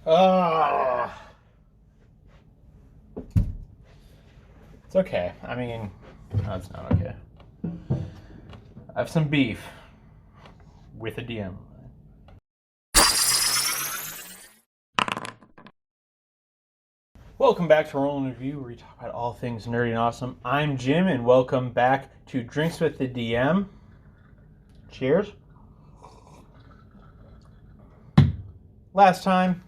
Oh, it's okay. I mean, no, it's not okay. I have some beef with a DM. Welcome back to Roll and Review, where we talk about all things nerdy and awesome. I'm Jim, and welcome back to Drinks with the DM. Cheers. Last time,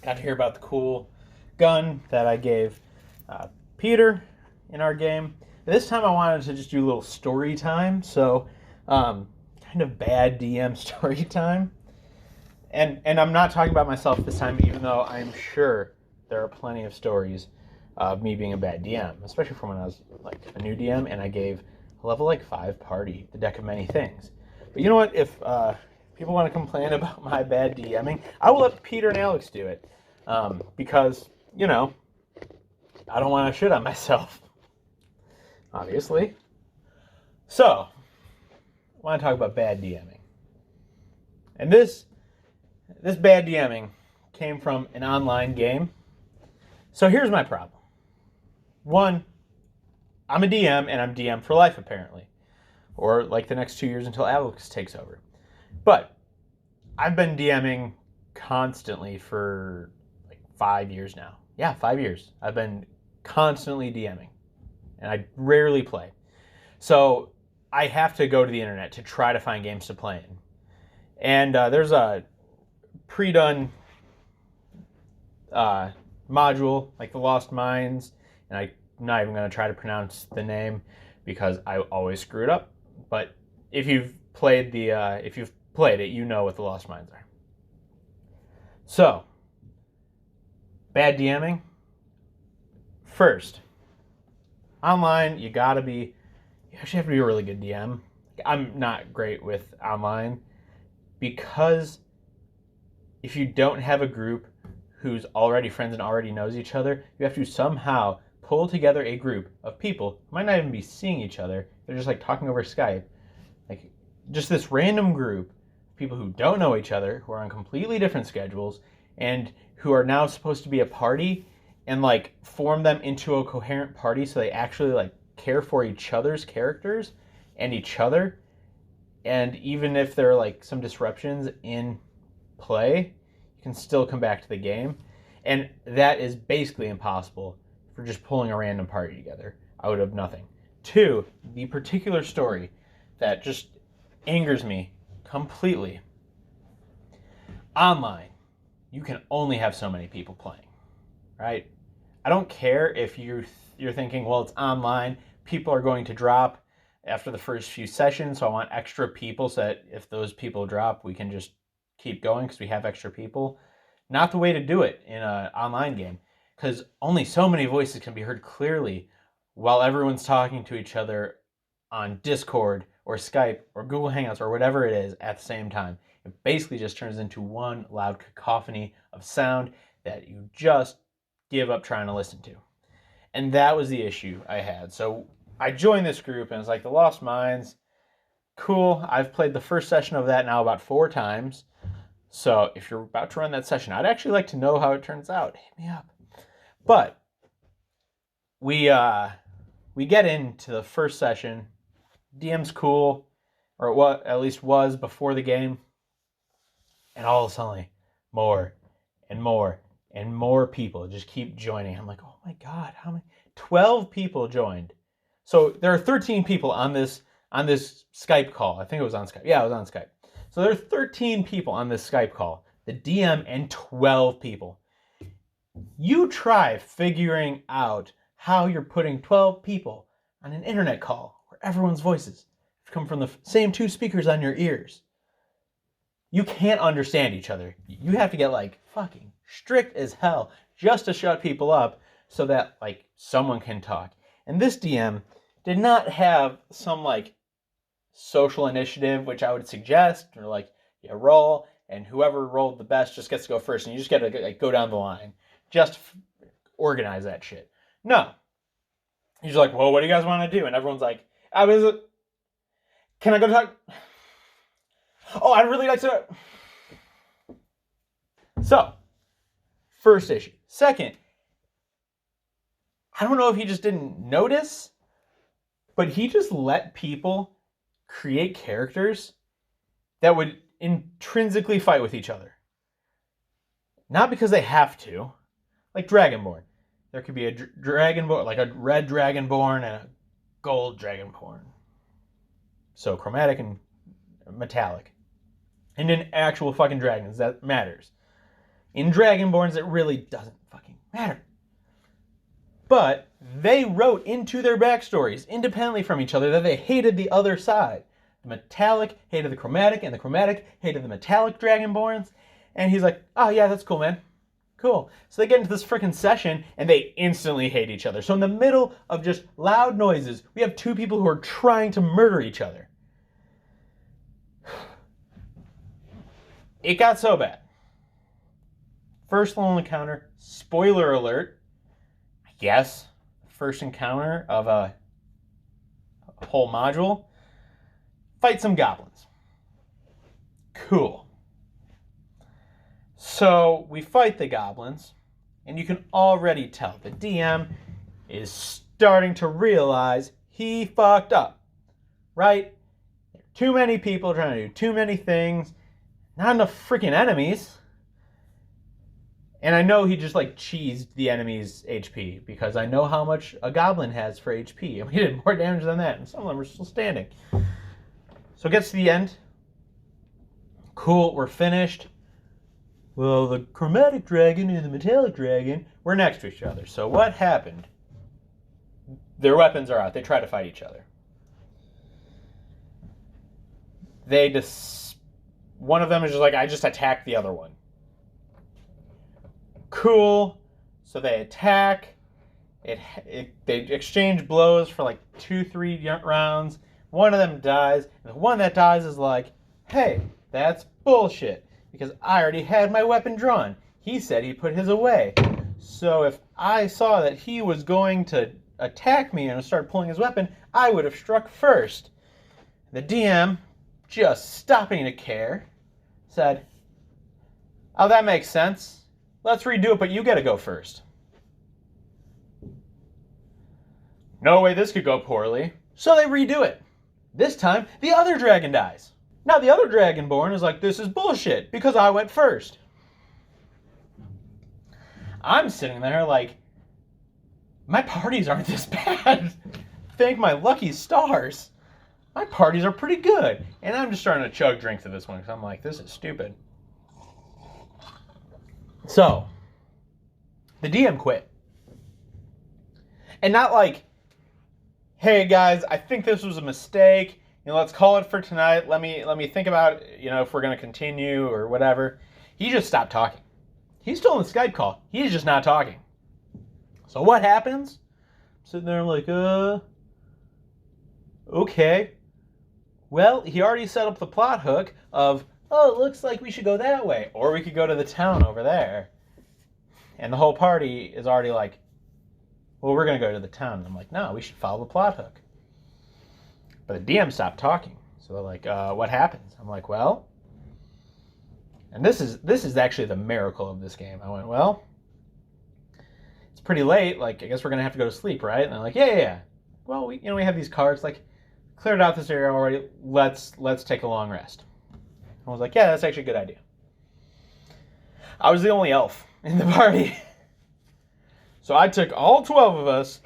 got to hear about the cool gun that I gave Peter in our game. This time I wanted to just do a little story time, so kind of bad DM story time. And I'm not talking about myself this time, even though I'm sure there are plenty of stories of me being a bad DM, especially from when I was like a new DM and I gave a level like 5 party the deck of many things. But you know what? If people want to complain about my bad DMing, I will let Peter and Alex do it because you know I don't want to shit on myself, obviously. So I want to talk about bad DMing, and this bad DMing came from an online game. So here's my problem. One, I'm a DM and I'm DM for life apparently, or like the next 2 years until Alex takes over. But I've been DMing constantly for like 5 years now. Yeah, 5 years. I've been constantly DMing, and I rarely play. So I have to go to the internet to try to find games to play in. And there's a pre-done module like the Lost Mines, and I'm not even going to try to pronounce the name because I always screw it up. But if you've played it, you know what the Lost Mines are. So, bad DMing. First, online, you actually have to be a really good DM. I'm not great with online because if you don't have a group who's already friends and already knows each other, you have to somehow pull together a group of people who might not even be seeing each other. They're just like talking over Skype. Like just this random group of people who don't know each other, who are on completely different schedules, and who are now supposed to be a party and like form them into a coherent party so they actually like care for each other's characters and each other. And even if there are like some disruptions in play, you can still come back to the game. And that is basically impossible for just pulling a random party together out of nothing. Two, the particular story that just angers me completely. Online, you can only have so many people playing, right? I don't care if you're thinking, well, it's online, people are going to drop after the first few sessions, so I want extra people so that if those people drop, we can just keep going because we have extra people. Not the way to do it in an online game, because only so many voices can be heard clearly while everyone's talking to each other on Discord or Skype or Google Hangouts or whatever it is at the same time. It basically just turns into one loud cacophony of sound that you just give up trying to listen to. And that was the issue I had. So I joined this group and it's like the Lost Mines. Cool. I've played the first session of that now about 4 times. So if you're about to run that session, I'd actually like to know how it turns out. Hit me up. But we get into the first session. DM's cool, or what at least was before the game. And all of a sudden, more and more and more people just keep joining. I'm like, oh my god, how many? 12 people joined. So there are 13 people on this Skype call. I think it was on Skype. Yeah, it was on Skype. So there are 13 people on this Skype call. The DM and 12 people. You try figuring out how you're putting 12 people on an internet call where everyone's voices come from the same 2 speakers on your ears. You can't understand each other. You have to get like fucking strict as hell just to shut people up so that like someone can talk. And this DM did not have some like social initiative, which I would suggest, or like you roll and whoever rolled the best just gets to go first, and you just get to like go down the line. Just organize that shit. No, he's like, well, what do you guys want to do? And everyone's like, can I go talk? Oh, I'd really like to. So, First issue. Second, I don't know if he just didn't notice, but he just let people create characters that would intrinsically fight with each other. Not because they have to. Like Dragonborn. There could be a Dragonborn, like a red Dragonborn and a gold Dragonborn. So chromatic and metallic. And in actual fucking dragons, that matters. In Dragonborns, it really doesn't fucking matter. But they wrote into their backstories, independently from each other, that they hated the other side. The metallic hated the chromatic, and the chromatic hated the metallic Dragonborns. And he's like, oh yeah, that's cool, man. Cool. So they get into this freaking session, and they instantly hate each other. So in the middle of just loud noises, we have two people who are trying to murder each other. It got so bad. First little encounter, spoiler alert, I guess, first encounter of a whole module, fight some goblins. Cool. So we fight the goblins, and you can already tell the DM is starting to realize he fucked up, right? Too many people trying to do too many things, not enough freaking enemies. And I know he just like cheesed the enemy's HP because I know how much a goblin has for HP. And we did more damage than that, and some of them are still standing. So it gets to the end. Cool, we're finished. Well, the chromatic dragon and the metallic dragon were next to each other. So what happened? Their weapons are out. They try to fight each other. One of them is just like, I just attacked the other one. Cool. So they attack. They exchange blows for like 2-3 rounds. One of them dies. And the one that dies is like, hey, that's bullshit. Because I already had my weapon drawn. He said he put his away. So if I saw that he was going to attack me and start pulling his weapon, I would have struck first. The DM, just stopping to care, said, oh, that makes sense. Let's redo it, but you gotta go first. No way this could go poorly. So they redo it. This time, the other dragon dies. Now the other Dragonborn is like, this is bullshit, because I went first. I'm sitting there like, my parties aren't this bad. Thank my lucky stars. My parties are pretty good. And I'm just starting to chug drink to this one, because I'm like, this is stupid. So, the DM quit. And not like, hey guys, I think this was a mistake. Let's call it for tonight. Let me think about, if we're going to continue or whatever. He just stopped talking. He's still in the Skype call. He's just not talking. So what happens? I'm sitting there, I'm like, okay. Well, he already set up the plot hook of, oh, it looks like we should go that way. Or we could go to the town over there. And the whole party is already like, well, we're going to go to the town. And I'm like, no, we should follow the plot hook. But the DM stopped talking. So they're like, what happens? I'm like, well, and this is actually the miracle of this game. I went, well, it's pretty late. Like, I guess we're going to have to go to sleep, right? And they're like, yeah. Well, we have these cards. Like, cleared out this area already. Let's take a long rest. I was like, yeah, that's actually a good idea. I was the only elf in the party. So I took all 12 of us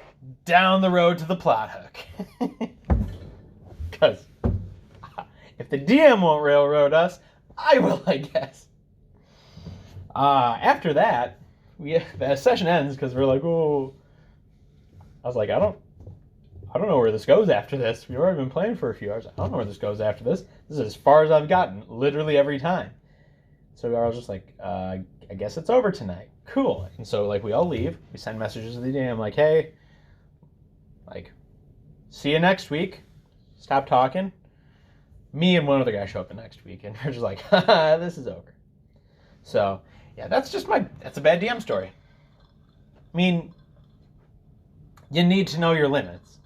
down the road to the plot hook. Because if the DM won't railroad us, I will, I guess. After that, the session ends because we're like, oh. I was like, I don't know where this goes after this. We've already been playing for a few hours. I don't know where this goes after this. This is as far as I've gotten, literally every time. So I was just like, I guess it's over tonight. Cool. And so, like, we all leave. We send messages to the DM like, hey, like, see you next week. Stop talking. Me and one other guy show up the next week, and we're just like, haha, this is over. So, yeah, that's a bad DM story. I mean, you need to know your limits.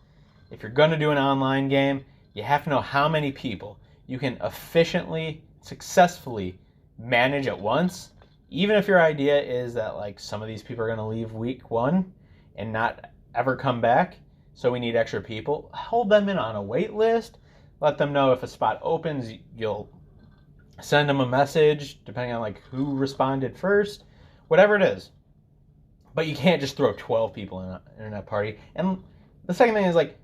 If you're going to do an online game, you have to know how many people you can efficiently, successfully manage at once even if your idea is that like some of these people are going to leave week 1 and not ever come back, so we need extra people, hold them in on a wait list. Let them know if a spot opens, you'll send them a message depending on like who responded first, whatever it is. But you can't just throw 12 people in an internet party. And the second thing is like,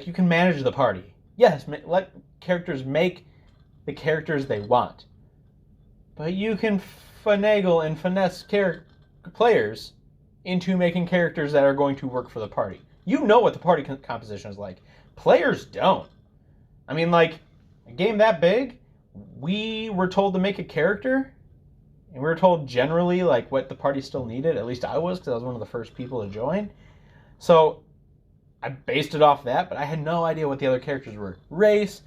you can manage the party. Yes, let characters make the characters they want, but you can finagle and finesse players into making characters that are going to work for the party. You know what the party composition is like. Players don't. I mean, like, a game that big, we were told to make a character, and we were told generally like what the party still needed. At least I was, because I was one of the first people to join. So I based it off that, but I had no idea what the other characters were. Race,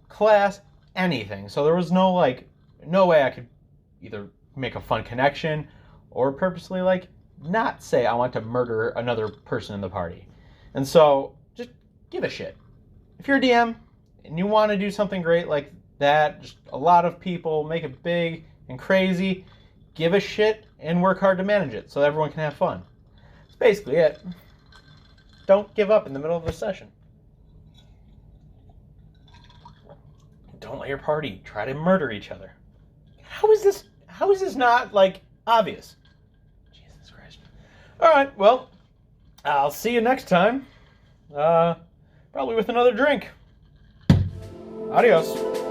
class, anything. So there was no way I could either make a fun connection or purposely like not say I want to murder another person in the party. And so just give a shit. If you're a DM and you want to do something great like that, just a lot of people, make it big and crazy, give a shit and work hard to manage it so everyone can have fun. That's basically it. Don't give up in the middle of a session. Don't let your party try to murder each other. How is this not like obvious? Jesus Christ. All right, well, I'll see you next time. Probably with another drink. Adios.